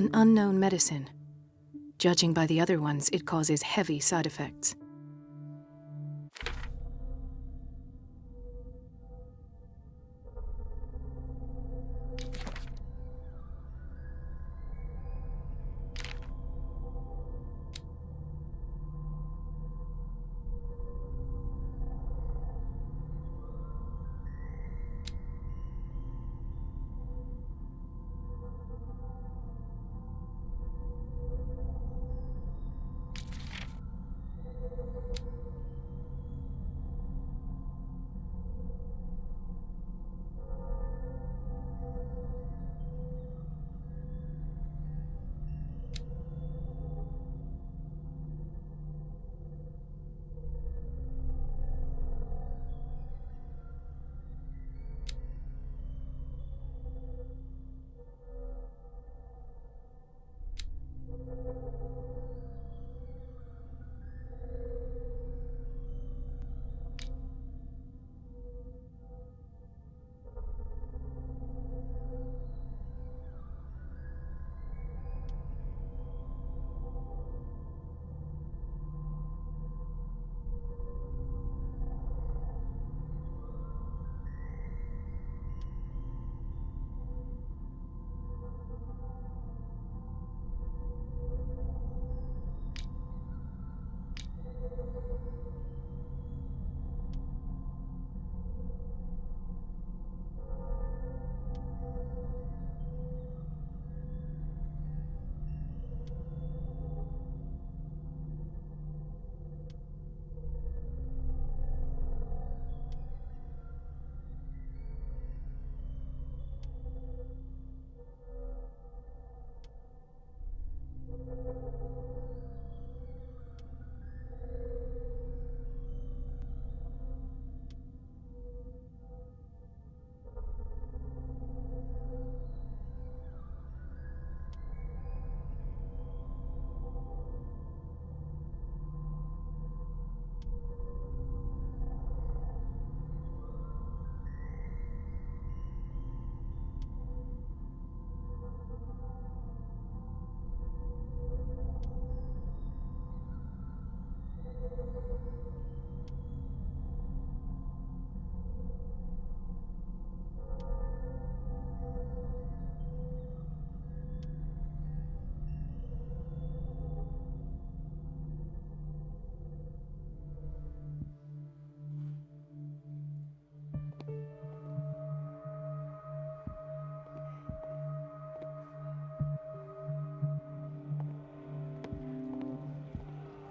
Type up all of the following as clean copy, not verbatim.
An unknown medicine. Judging by the other ones, it causes heavy side effects.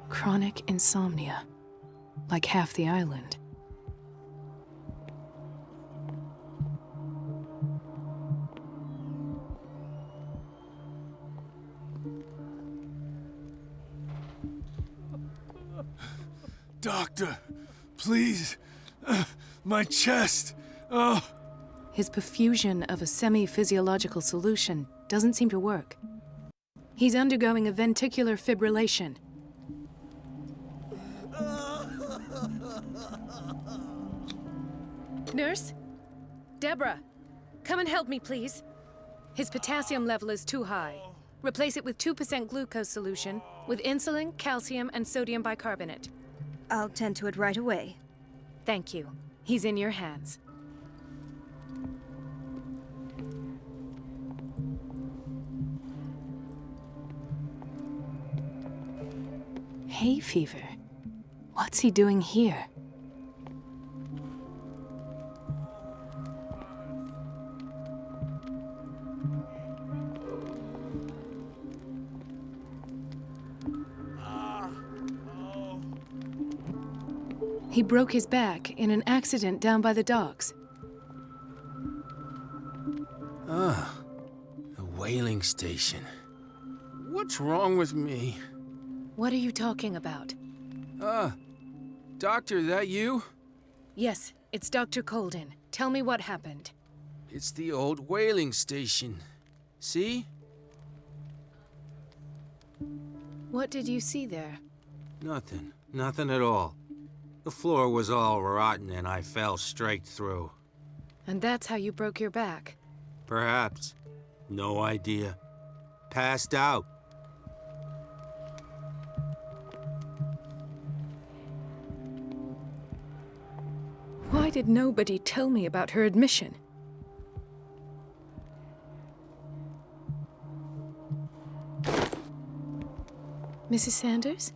Chronic insomnia, like half the island. Doctor, please, my chest, oh. His perfusion of a semi-physiological solution doesn't seem to work. He's undergoing a ventricular fibrillation. Nurse? Deborah, come and help me, please. His potassium level is too high. Replace it with 2% glucose solution with insulin, calcium, and sodium bicarbonate. I'll tend to it right away. Thank you. He's in your hands. Hay fever. What's he doing here? He broke his back in an accident down by the docks. Ah, the whaling station. What's wrong with me? What are you talking about? Doctor, that you? Yes, it's Dr. Colden. Tell me what happened. It's the old whaling station. See? What did you see there? Nothing. Nothing at all. The floor was all rotten and I fell straight through. And that's how you broke your back? Perhaps. No idea. passed out. Why did nobody tell me about her admission? Mrs. Sanders?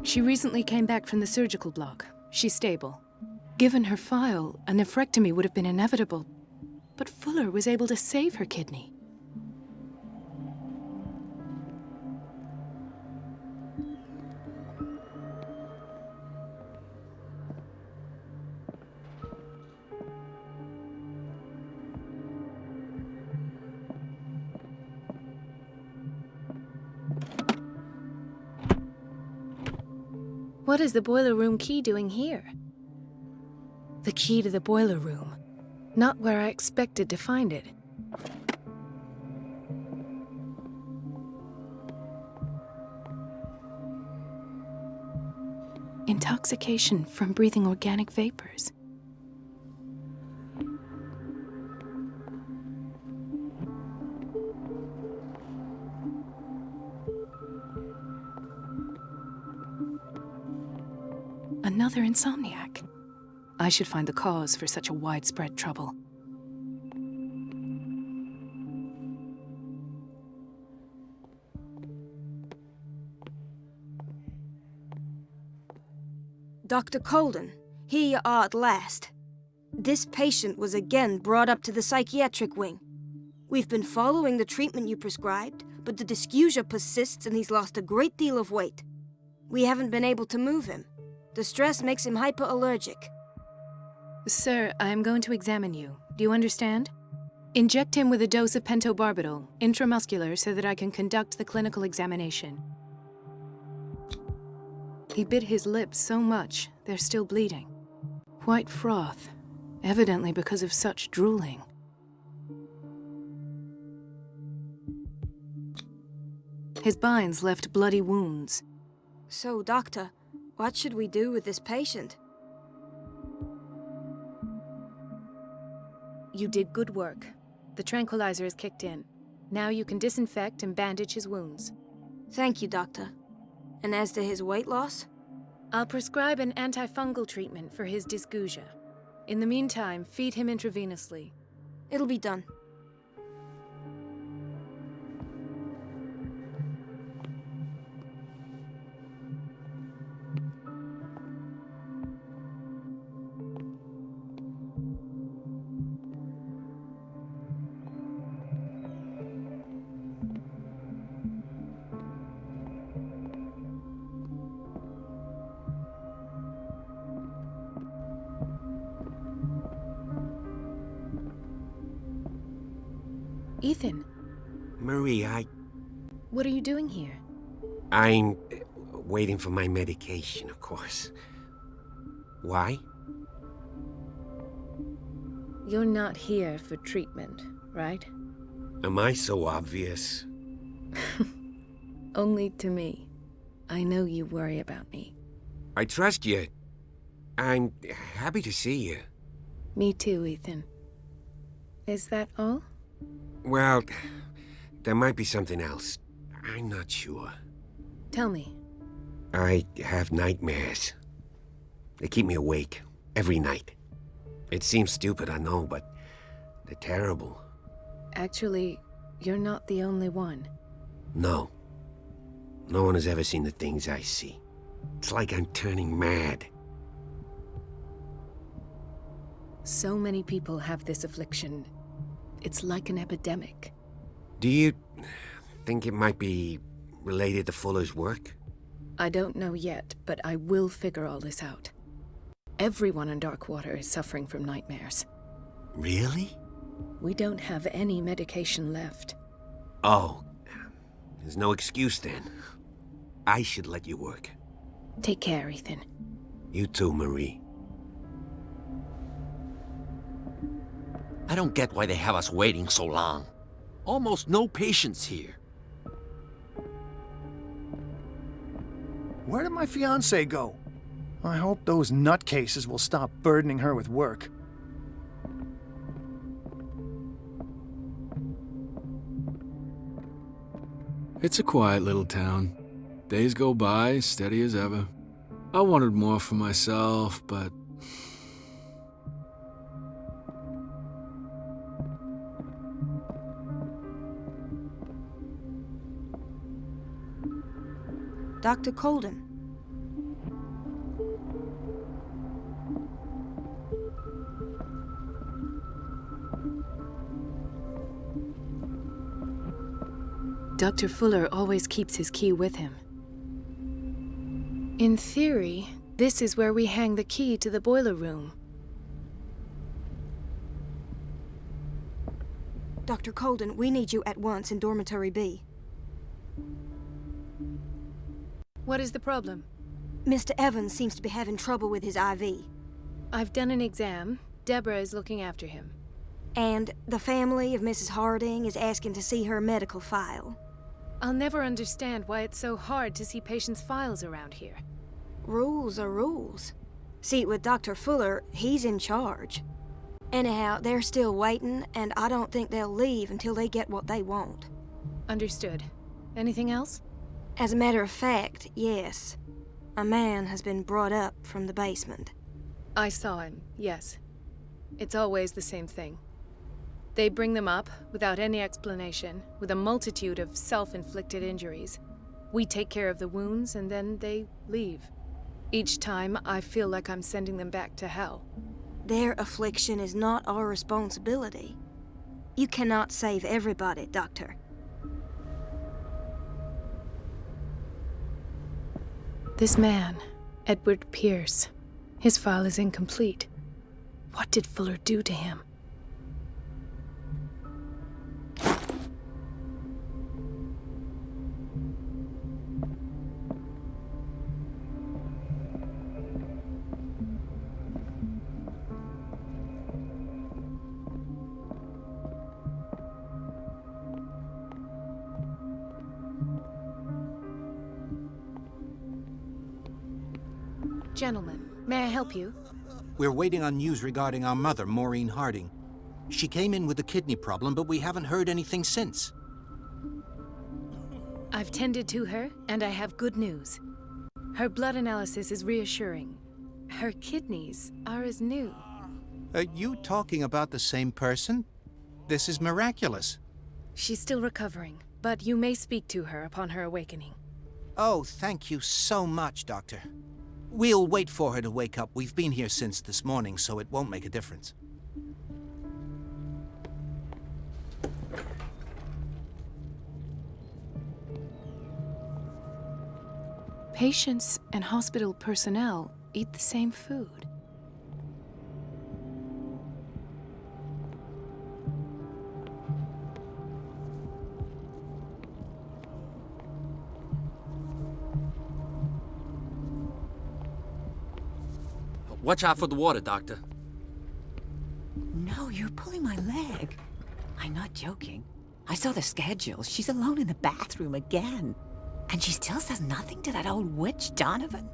She recently came back from the surgical block. She's stable. Given her file, a nephrectomy would have been inevitable, but Fuller was able to save her kidney. What is the boiler room key doing here? The key to the boiler room. Not where I expected to find it. Intoxication from breathing organic vapors. Another insomniac. I should find the cause for such a widespread trouble. Dr. Colden, here you are at last. This patient was again brought up to the psychiatric wing. We've been following the treatment you prescribed, but the dysgeusia persists and he's lost a great deal of weight. We haven't been able to move him. The stress makes him hyperallergic. Sir, I am going to examine you. Do you understand? Inject him with a dose of pentobarbital, intramuscular, so that I can conduct the clinical examination. He bit his lips so much, they're still bleeding. White froth, evidently because of such drooling. His binds left bloody wounds. So, Doctor, what should we do with this patient? You did good work. The tranquilizer has kicked in. Now you can disinfect and bandage his wounds. Thank you, Doctor. And as to his weight loss? I'll prescribe an antifungal treatment for his dysgeusia. In the meantime, feed him intravenously. It'll be done. Ethan, Marie, what are you doing here? I'm waiting for my medication, of course. Why? You're not here for treatment, right? Am I so obvious? Only to me. I know you worry about me. I trust you. I'm happy to see you. Me too, Ethan. Is that all? Well, there might be something else. I'm not sure. Tell me. I have nightmares. They keep me awake every night. It seems stupid, I know, but they're terrible. Actually, you're not the only one. No. No one has ever seen the things I see. It's like I'm turning mad. So many people have this affliction. It's like an epidemic. Do you think it might be related to Fuller's work? I don't know yet, but I will figure all this out. Everyone in Darkwater is suffering from nightmares. Really? We don't have any medication left. Oh, there's no excuse then. I should let you work. Take care, Ethan. You too, Marie. I don't get why they have us waiting so long. Almost no patients here. Where did my fiancée go? I hope those nutcases will stop burdening her with work. It's a quiet little town. Days go by, steady as ever. I wanted more for myself, but... Dr. Colden. Dr. Fuller always keeps his key with him. In theory, this is where we hang the key to the boiler room. Dr. Colden, we need you at once in Dormitory B. What is the problem? Mr. Evans seems to be having trouble with his IV. I've done an exam. Deborah is looking after him. And the family of Mrs. Harding is asking to see her medical file. I'll never understand why it's so hard to see patients' files around here. Rules are rules. See, with Dr. Fuller, he's in charge. Anyhow, they're still waiting, and I don't think they'll leave until they get what they want. Understood. Anything else? As a matter of fact, yes. A man has been brought up from the basement. I saw him, yes. It's always the same thing. They bring them up, without any explanation, with a multitude of self-inflicted injuries. We take care of the wounds, and then they leave. Each time, I feel like I'm sending them back to hell. Their affliction is not our responsibility. You cannot save everybody, Doctor. This man, Edward Pierce, his file is incomplete. What did Fuller do to him? Gentlemen, may I help you? We're waiting on news regarding our mother, Maureen Harding. She came in with a kidney problem, but we haven't heard anything since. I've tended to her, and I have good news. Her blood analysis is reassuring. Her kidneys are as new. Are you talking about the same person? This is miraculous. She's still recovering, but you may speak to her upon her awakening. Oh, thank you so much, Doctor. We'll wait for her to wake up. We've been here since this morning, so it won't make a difference. Patients and hospital personnel eat the same food. Watch out for the water, Doctor. No, you're pulling my leg. I'm not joking. I saw the schedule. She's alone in the bathroom again. And she still says nothing to that old witch, Donovan.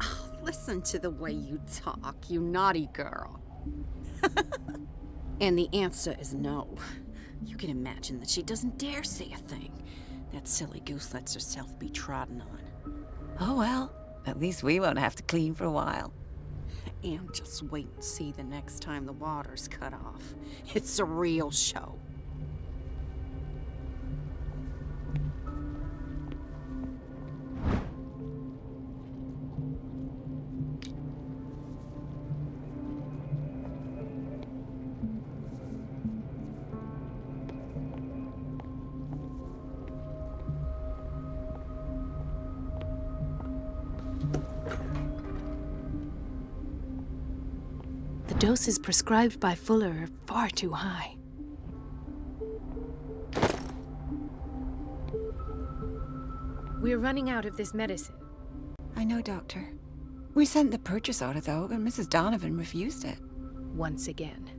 Oh, listen to the way you talk, you naughty girl. And the answer is no. You can imagine that she doesn't dare say a thing. That silly goose lets herself be trodden on. Oh well, at least we won't have to clean for a while. And just wait and see the next time the water's cut off. It's a real show. The doses prescribed by Fuller are far too high. We're running out of this medicine. I know, Doctor. We sent the purchase order, though, but Mrs. Donovan refused it. Once again.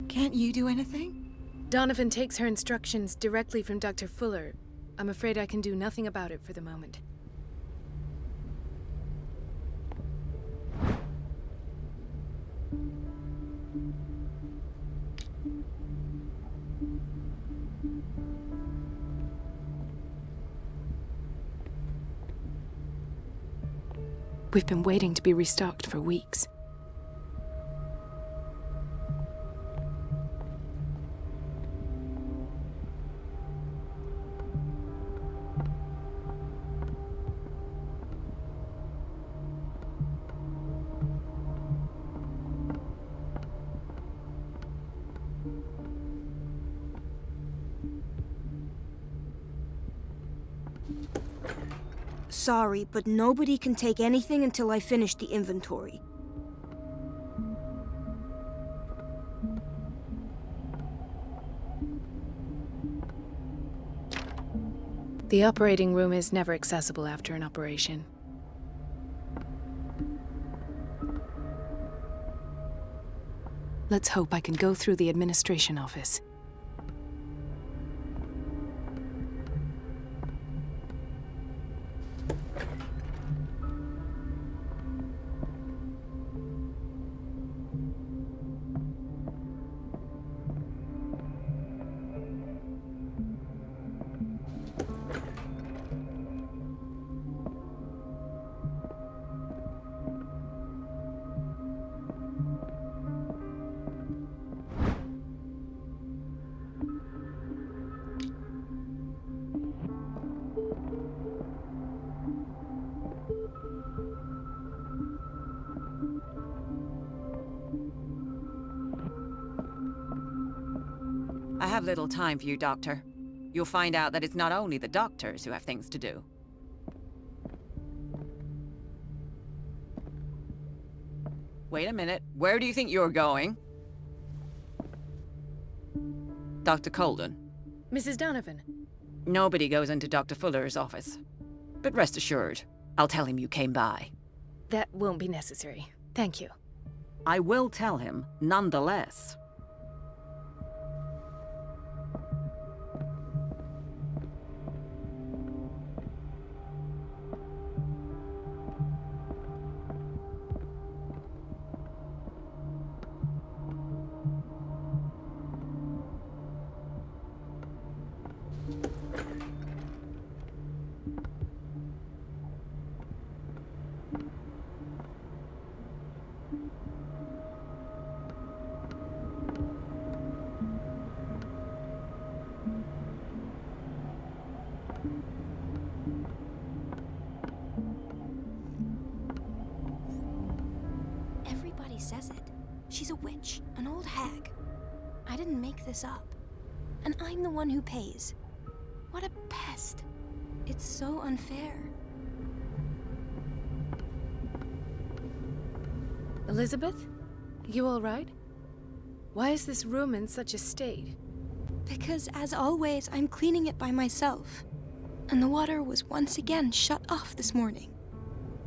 Can't you do anything? Donovan takes her instructions directly from Dr. Fuller. I'm afraid I can do nothing about it for the moment. We've been waiting to be restocked for weeks. Sorry, but nobody can take anything until I finish the inventory. The operating room is never accessible after an operation. Let's hope I can go through the administration office. I have little time for you, Doctor. You'll find out that it's not only the doctors who have things to do. Wait a minute. Where do you think you're going? Dr. Colden. Mrs. Donovan. Nobody goes into Dr. Fuller's office. But rest assured, I'll tell him you came by. That won't be necessary. Thank you. I will tell him, nonetheless. Everybody says it. She's a witch, an old hag. I didn't make this up. And I'm the one who pays. What a pest. It's so unfair. Elizabeth? You all right? Why is this room in such a state? Because, as always, I'm cleaning it by myself. And the water was once again shut off this morning.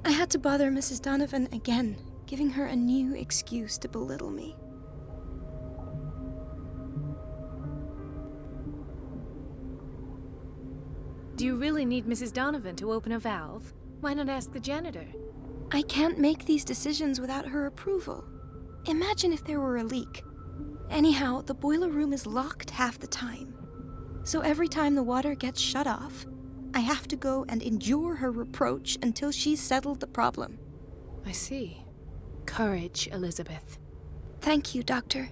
I had to bother Mrs. Donovan again, giving her a new excuse to belittle me. Do you really need Mrs. Donovan to open a valve? Why not ask the janitor? I can't make these decisions without her approval. Imagine if there were a leak. Anyhow, the boiler room is locked half the time. So every time the water gets shut off, I have to go and endure her reproach until she's settled the problem. I see. Courage, Elizabeth. Thank you, Doctor.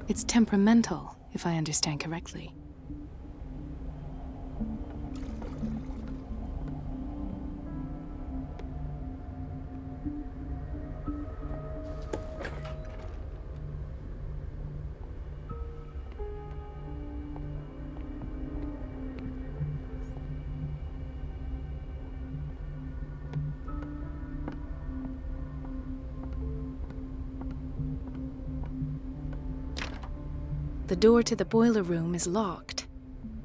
It's temperamental, if I understand correctly. The door to the boiler room is locked.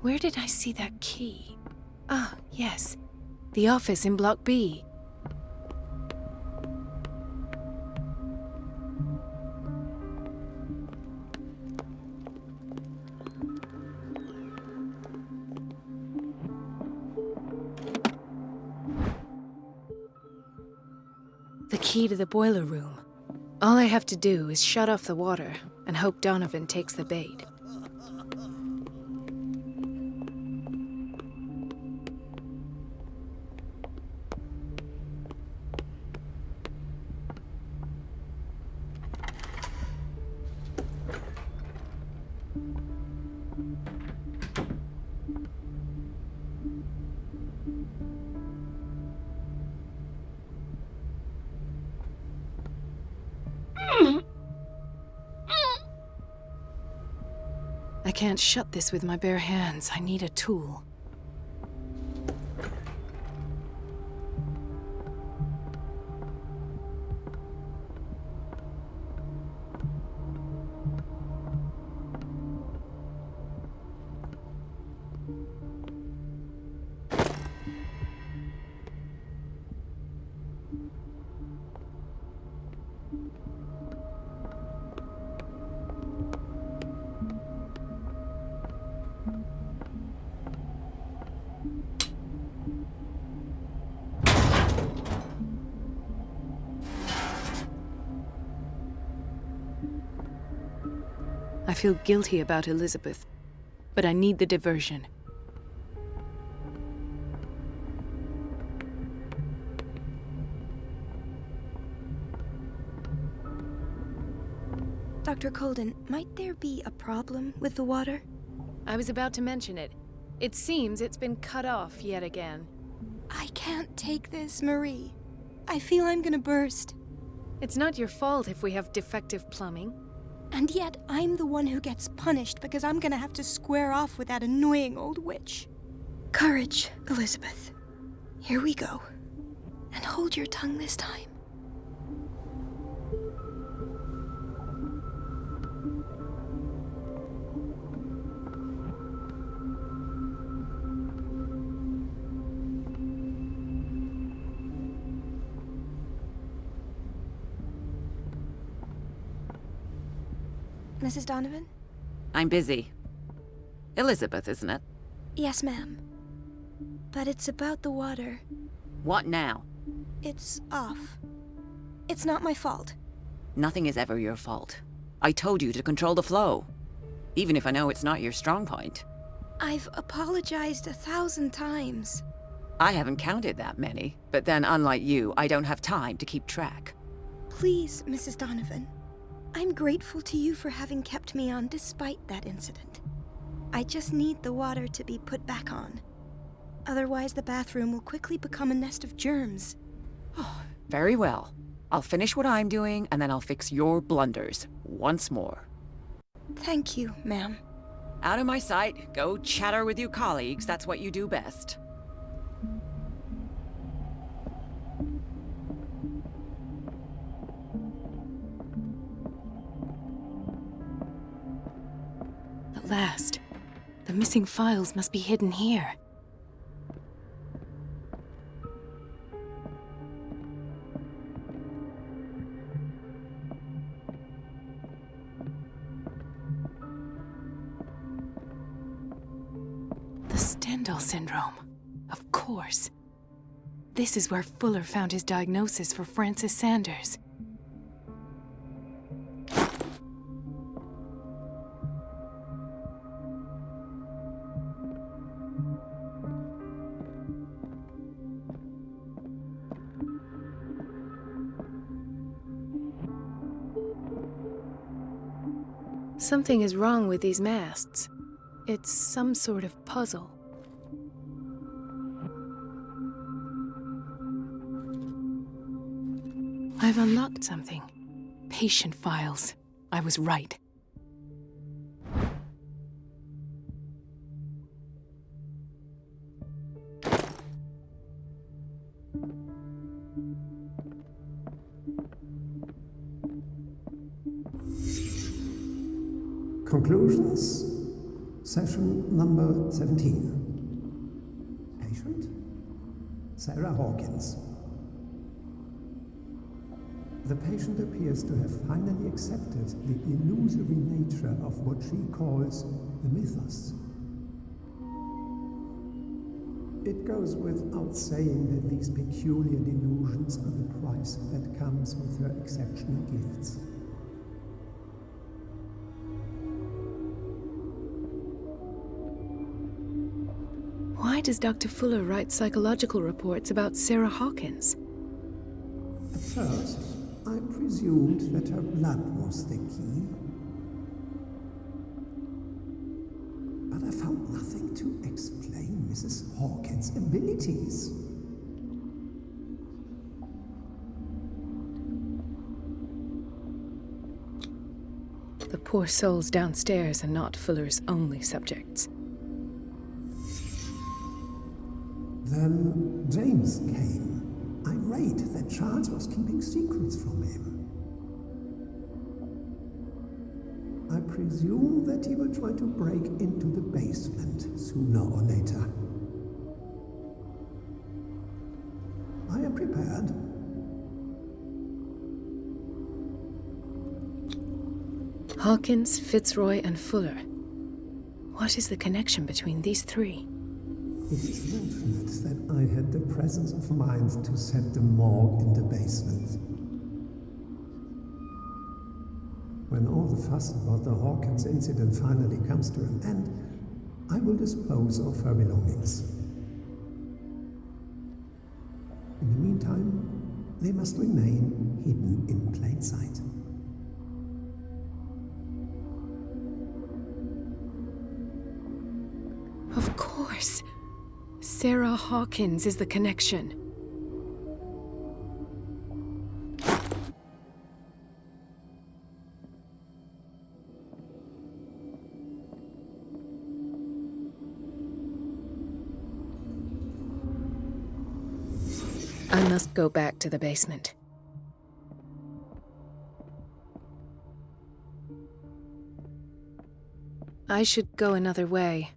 Where did I see that key? Ah, yes. The office in Block B. The key to the boiler room. All I have to do is shut off the water and hope Donovan takes the bait. I can't shut this with my bare hands. I need a tool. I feel guilty about Elizabeth, but I need the diversion. Dr. Colden, might there be a problem with the water? I was about to mention it. It seems it's been cut off yet again. I can't take this, Marie. I feel I'm gonna burst. It's not your fault if we have defective plumbing. And yet, I'm the one who gets punished because I'm gonna have to square off with that annoying old witch. Courage, Elizabeth. Here we go. And hold your tongue this time. Mrs. Donovan? I'm busy. Elizabeth, isn't it? Yes, ma'am. But it's about the water. What now? It's off. It's not my fault. Nothing is ever your fault. I told you to control the flow. Even if I know it's not your strong point. I've apologized 1,000 times. I haven't counted that many, but then unlike you, I don't have time to keep track. Please, Mrs. Donovan. I'm grateful to you for having kept me on despite that incident. I just need the water to be put back on. Otherwise, the bathroom will quickly become a nest of germs. Oh, very well. I'll finish what I'm doing, and then I'll fix your blunders once more. Thank you, ma'am. Out of my sight. Go chatter with your colleagues. That's what you do best. At last. The missing files must be hidden here. The Stendhal syndrome. Of course. This is where Fuller found his diagnosis for Francis Sanders. Something is wrong with these masts. It's some sort of puzzle. I've unlocked something. Patient files. I was right. Conclusions? Session number 17. Patient? Sarah Hawkins. The patient appears to have finally accepted the illusory nature of what she calls the mythos. It goes without saying that these peculiar delusions are the price that comes with her exceptional gifts. Why does Dr. Fuller write psychological reports about Sarah Hawkins? At first, I presumed that her blood was the key. But I found nothing to explain Mrs. Hawkins' abilities. The poor souls downstairs are not Fuller's only subjects. Then James came, irate that Charles was keeping secrets from him. I presume that he will try to break into the basement sooner or later. I am prepared. Hawkins, Fitzroy, and Fuller. What is the connection between these three? It is fortunate that I had the presence of mind to set the morgue in the basement. When all the fuss about the Hawkins incident finally comes to an end, I will dispose of her belongings. In the meantime, they must remain hidden in plain sight. Of course. Sarah Hawkins is the connection. I must go back to the basement. I should go another way.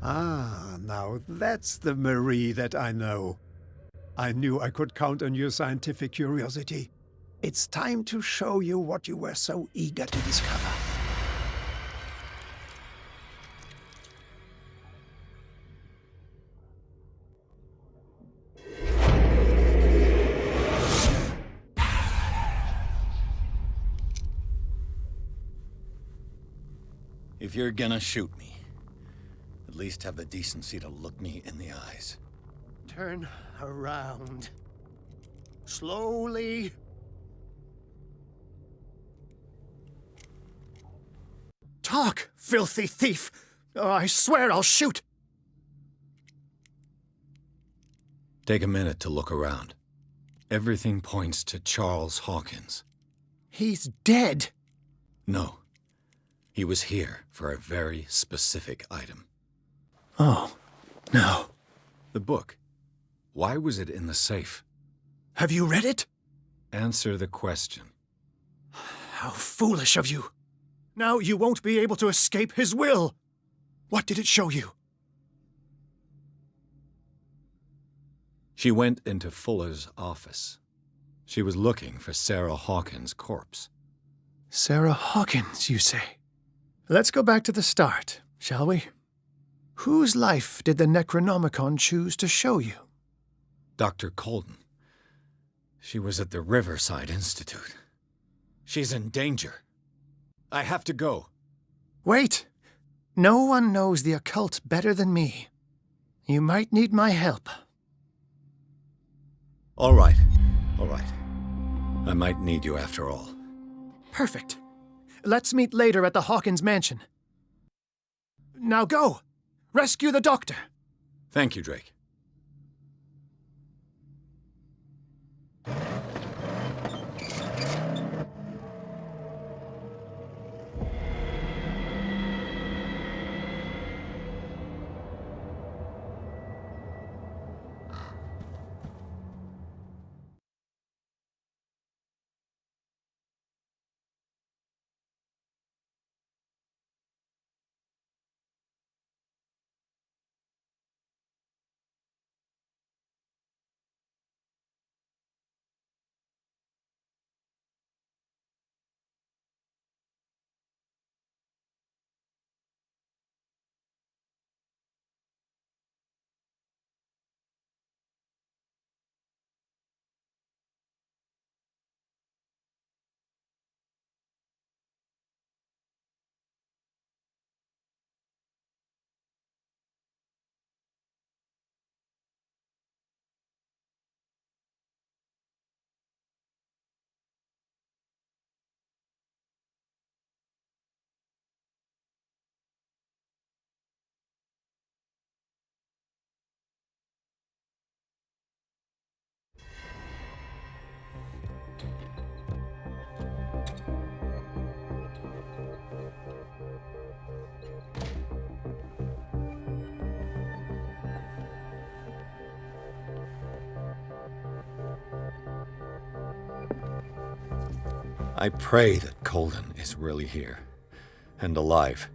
Ah, now that's the Marie that I know. I knew I could count on your scientific curiosity. It's time to show you what you were so eager to discover. If you're gonna shoot me, at least have the decency to look me in the eyes. Turn around. Slowly. Talk, filthy thief! Or I swear I'll shoot! Take a minute to look around. Everything points to Charles Hawkins. He's dead! No. He was here for a very specific item. Oh, no. The book. Why was it in the safe? Have you read it? Answer the question. How foolish of you! Now you won't be able to escape his will! What did it show you? She went into Fuller's office. She was looking for Sarah Hawkins' corpse. Sarah Hawkins, you say? Let's go back to the start, shall we? Whose life did the Necronomicon choose to show you? Dr. Colden. She was at the Riverside Institute. She's in danger. I have to go. Wait! No one knows the occult better than me. You might need my help. All right. I might need you after all. Perfect. Let's meet later at the Hawkins mansion. Now go! Rescue the doctor! Thank you, Drake. I pray that Colden is really here, and alive.